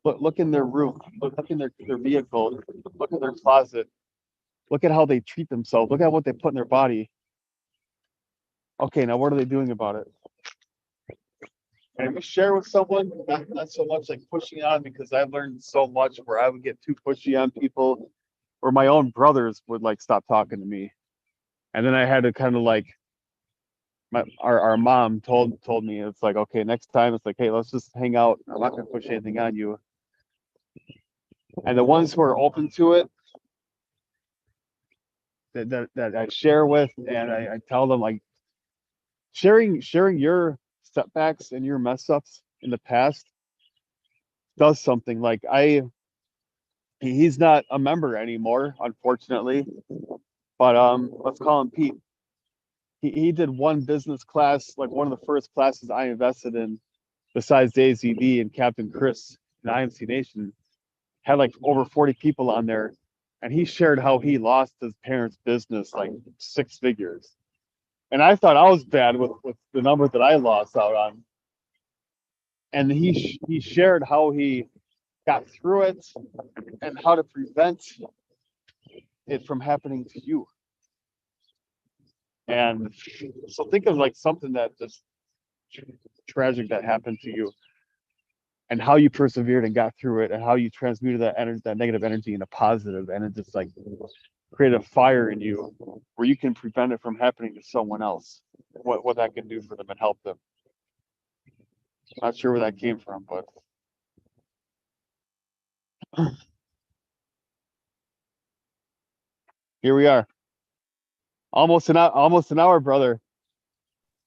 Speaker 1: look in their roof, look in their vehicle, look at their closet, look at how they treat themselves, look at what they put in their body. Okay, now what are they doing about it? And if you share with someone, not so much like pushing on, because I've learned so much where I would get too pushy on people, or my own brothers would like stop talking to me. And then I had to kind of like our mom told me, it's like, okay, next time it's like, hey, let's just hang out. I'm not gonna push anything on you. And the ones who are open to it, that I share with, and I tell them, like, sharing your setbacks and your mess ups in the past does something. Like he's not a member anymore, unfortunately, but let's call him Pete. He did one business class, like one of the first classes I invested in, besides AZD and Captain Chris and IMC Nation, had like over 40 people on there, and he shared how he lost his parents' business like 6 figures. And I thought I was bad with the number that I lost out on. And he shared how he got through it and how to prevent it from happening to you. And so think of like something that just tragic that happened to you, and how you persevered and got through it, and how you transmuted that energy, that negative energy, into positive, and it just like created a fire in you where you can prevent it from happening to someone else. What that can do for them and help them. Not sure where that came from, but here we are. Almost an hour, brother.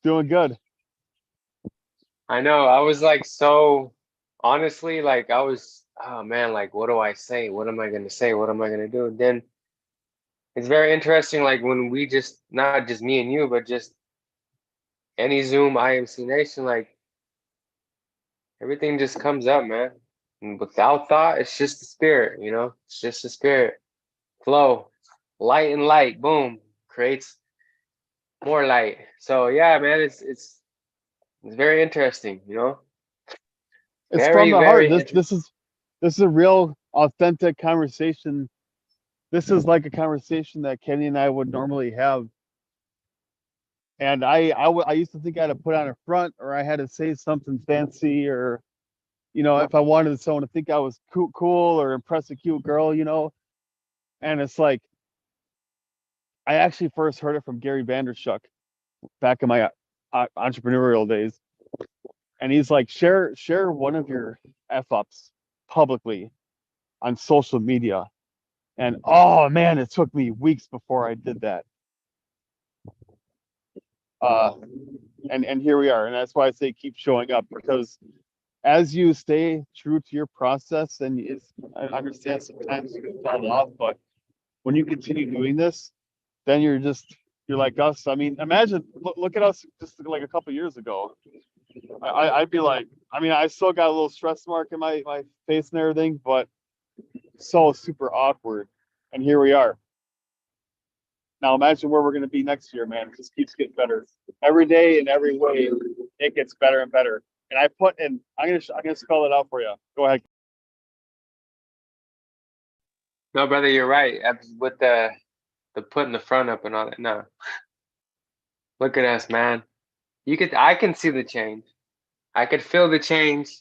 Speaker 1: Doing good.
Speaker 2: I know. I was like, so honestly, like I was, oh man, like what do I say? What am I gonna say? What am I gonna do? Then it's very interesting, like when we just, not just me and you, but just any Zoom IMC Nation, like everything just comes up, man. And without thought, it's just the spirit, you know? It's just the spirit. Flow. Light and light, boom, creates more light. So yeah, man, it's very interesting, you know?
Speaker 1: It's from
Speaker 2: Very,
Speaker 1: the heart.
Speaker 2: very
Speaker 1: This is a real authentic conversation. This is like a conversation that Kenny and I would normally have. And I used to think I had to put on a front, or I had to say something fancy, or if I wanted someone to think I was cool or impress a cute girl, And it's like, I actually first heard it from Gary Vanderchuk back in my entrepreneurial days, and he's like, share one of your f ups publicly on social media. And oh man, it took me weeks before I did that. And here we are, and that's why I say keep showing up, because as you stay true to your process, and I understand sometimes you can fall off, but when you continue doing this, then you're like us. I mean, imagine, look at us just like a couple years ago. I'd be like, I mean, I still got a little stress mark in my face and everything, but so super awkward. And here we are. Now imagine where we're going to be next year, man. It just keeps getting better. Every day in every way, it gets better and better. And I'm gonna spell it out for you. Go ahead.
Speaker 2: No, brother, you're right. With the putting the front up and all that. No. Look at us, man. I can see the change. I could feel the change.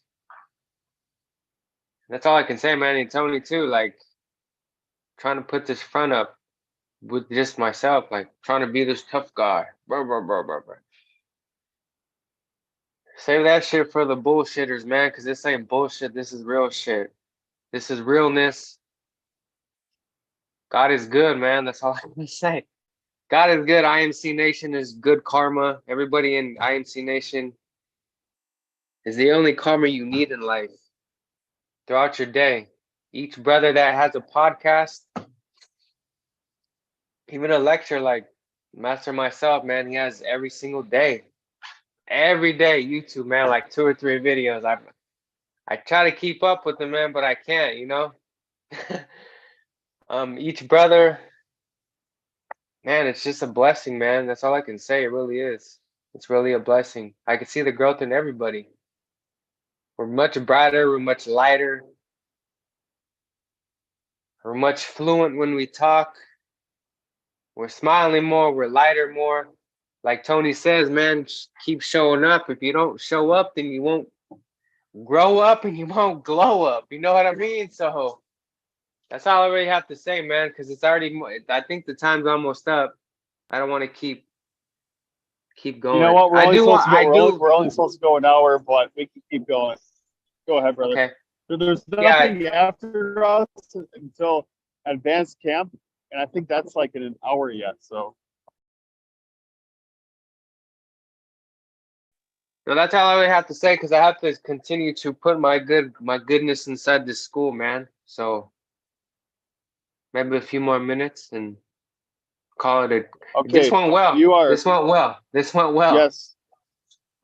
Speaker 2: That's all I can say, man. And Tony too, like trying to put this front up with just myself, like trying to be this tough guy. Blah, blah, blah, blah, blah. Save that shit for the bullshitters, man, because this ain't bullshit. This is real shit. This is realness. God is good, man. That's all I can say. God is good. IMC Nation is good karma. Everybody in IMC Nation is the only karma you need in life throughout your day. Each brother that has a podcast, even a lecture like Master myself, man, he has every single day. Every day, YouTube, man, like 2 or 3 videos. I try to keep up with them, man, but I can't, Each brother, man, it's just a blessing, man. That's all I can say. It really is. It's really a blessing. I can see the growth in everybody. We're much brighter, we're much lighter, we're much fluent when we talk. We're smiling more, we're lighter more. Like Tony says, man, keep showing up. If you don't show up, then you won't grow up and you won't glow up. You know what I mean? So that's all I really have to say, man, because it's already, I think the time's almost up. I don't want to keep going.
Speaker 1: You know what?
Speaker 2: I do want, I do.
Speaker 1: We're only supposed to go an hour, but we can keep going. Go ahead, brother.
Speaker 2: Okay.
Speaker 1: There's
Speaker 2: Yeah.
Speaker 1: nothing after us until advanced camp, and I think that's like in an hour yet. So
Speaker 2: No, that's all I really have to say because I have to continue to put my goodness inside this school, man. So maybe a few more minutes and call it a.
Speaker 1: okay.
Speaker 2: This went well.
Speaker 1: You are.
Speaker 2: This went well. This went well.
Speaker 1: Yes.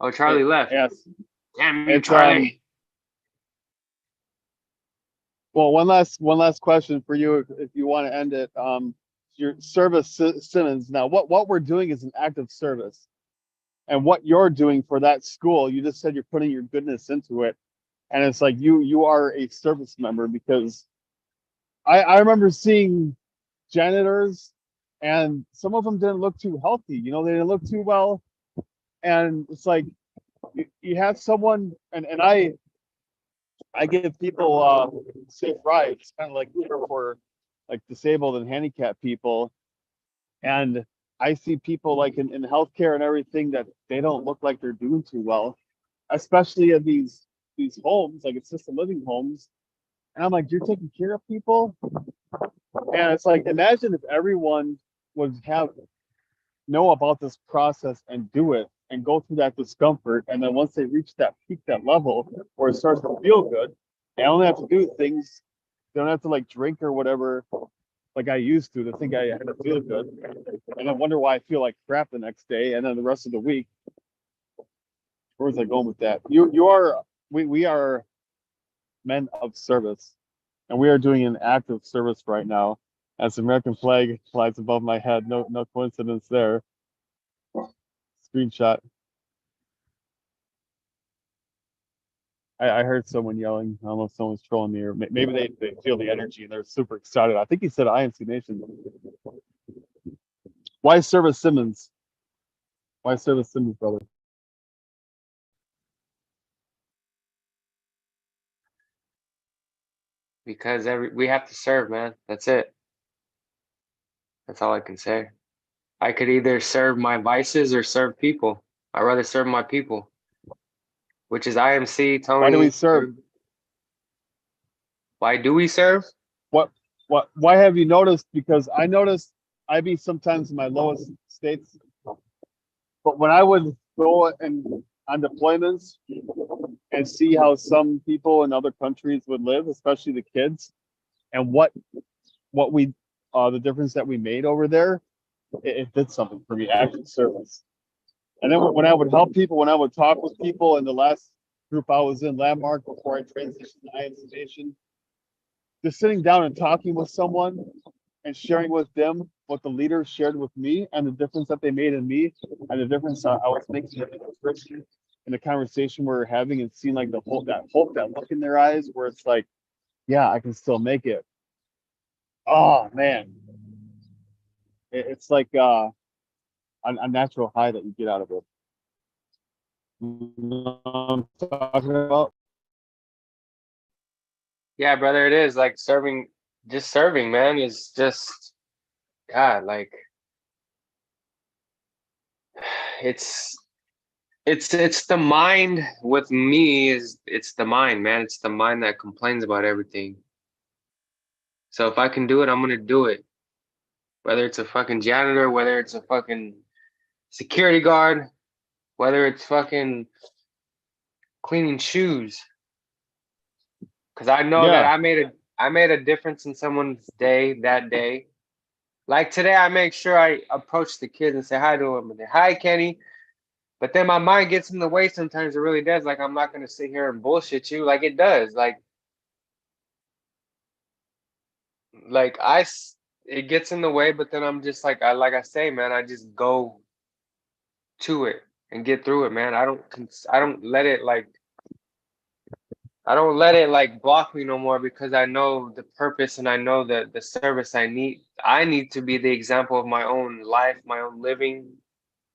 Speaker 2: Oh, Charlie left.
Speaker 1: Yes.
Speaker 2: Damn you,
Speaker 1: It's,
Speaker 2: Charlie.
Speaker 1: Well, one last question for you, if you want to end it. Your service, Simmons. Now, what we're doing is an act of service, and what you're doing for that school, you just said you're putting your goodness into it, and it's like you are a service member, because I remember seeing janitors, and some of them didn't look too healthy. You know, they didn't look too well, and it's like you have someone, and I give people safe rides, kind of like Uber for like disabled and handicapped people. And I see people like in healthcare and everything that they don't look like they're doing too well, especially in these homes, like assisted living homes. And I'm like, you're taking care of people? And it's like, imagine if everyone would know about this process and do it and go through that discomfort, and then once they reach that peak, that level where it starts to feel good, they only have to do things. They don't have to like drink or whatever like I used to think I had to feel good, and I wonder why I feel like crap the next day, and then the rest of the week. Where was I going with that? We are men of service, and we are doing an act of service right now as the American flag flies above my head. No coincidence there. Screenshot. I heard someone yelling. I don't know if someone's trolling me, or maybe they feel the energy and they're super excited. I think he said IMC Nation. Why service Simmons? Why service Simmons, brother?
Speaker 2: Because we have to serve, man. That's it. That's all I can say. I could either serve my vices or serve people. I'd rather serve my people, which is IMC, Tony.
Speaker 1: Why do we serve?
Speaker 2: Why do we serve?
Speaker 1: Why have you noticed? Because I noticed I be sometimes in my lowest states, but when I would go and on deployments and see how some people in other countries would live, especially the kids, and what we the difference that we made over there, it did something for me. Active service. And then when I would help people, when I would talk with people in the last group I was in, Landmark, before I transitioned to IMC Nation, just sitting down and talking with someone and sharing with them what the leaders shared with me and the difference that they made in me and the difference I was making in the conversation we were having, and seeing like that hope, that look in their eyes where it's like, yeah, I can still make it. Oh man. It's like a natural high that you get out of it. You know what I'm talking about?
Speaker 2: Yeah, brother, it is like serving, just serving, man, is just, God, like, it's the mind with me it's the mind, man. It's the mind that complains about everything. So if I can do it, I'm gonna do it. Whether it's a fucking janitor, whether it's a fucking security guard, whether it's fucking cleaning shoes. Cause I know that I made a difference in someone's day that day. Like today, I make sure I approach the kids and say hi to them. And hi, Kenny. But then my mind gets in the way sometimes. It really does. Like I'm not gonna sit here and bullshit you. Like it does. Like it gets in the way. But then I'm just like I say, man. I just go to it and get through it, man. I don't let it like block me no more, because I know the purpose and I know the service I need. I need to be the example of my own life, my own living,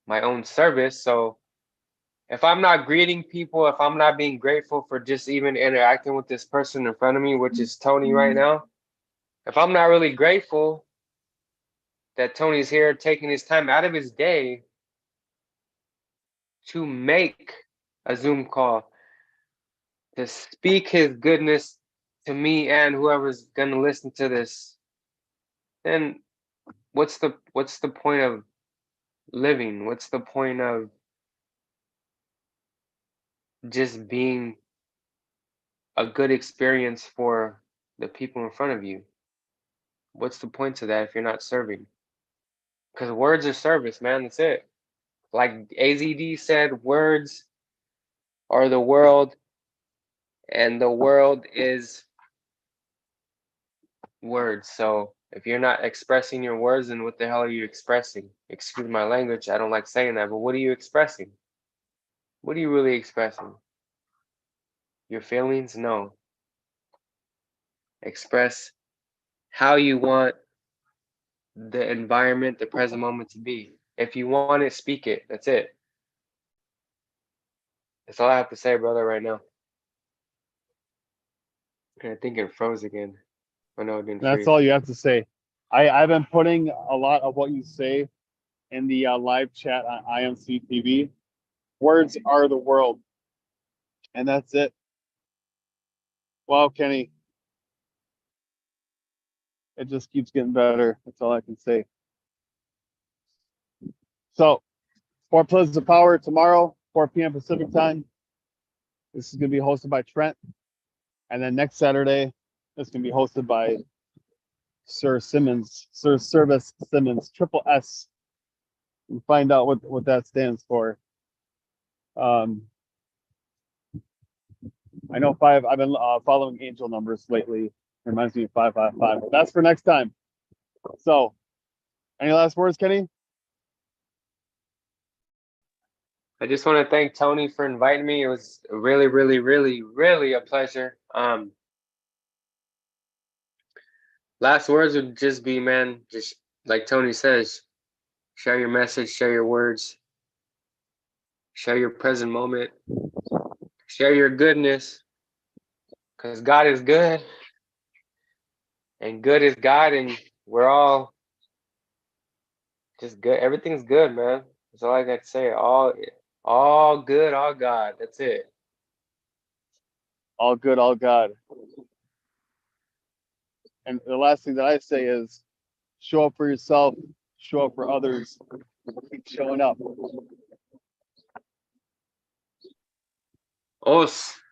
Speaker 2: my own service. So if I'm not greeting people, if I'm not being grateful for just even interacting with this person in front of me, which is Tony right now, if I'm not really grateful that Tony's here taking his time out of his day to make a Zoom call, to speak his goodness to me and whoever's gonna listen to this, then what's the point of living? What's the point of just being a good experience for the people in front of you? What's the point to that if you're not serving? Because words are service, man. That's it. Like AZD said, words are the world, and the world is words. So if you're not expressing your words, then what the hell are you expressing? Excuse my language. I don't like saying that, but what are you expressing? What are you really expressing? Your feelings? No. Express how you want the environment, the present moment to be. If you want it, speak it. That's it. That's all I have to say, brother, right now. I think it froze again. Oh no, it didn't
Speaker 1: That's
Speaker 2: freeze.
Speaker 1: all you have to say. I've been putting a lot of what you say in the live chat on IMC TV. Words are the world. And that's it. Wow, Kenny. It just keeps getting better. That's all I can say. So, 4 Pillars of Power tomorrow, 4 p.m. Pacific time. This is going to be hosted by Trent. And then next Saturday, it's going to be hosted by Sir Simmons, Sir Service Simmons, triple S. And find out what that stands for. I know 5. I've been following angel numbers lately. It reminds me of 555. But that's for next time. So, any last words, Kenny?
Speaker 2: I just want to thank Tony for inviting me. It was really, really, really, really a pleasure. Last words would just be, man, just like Tony says, share your message, share your words, share your present moment, share your goodness, because God is good, and good is God, and we're all just good. Everything's good, man. That's all I got to say. All good, all God. That's it.
Speaker 1: All good, all God. And the last thing that I say is show up for yourself, show up for others, keep showing up.
Speaker 2: Os.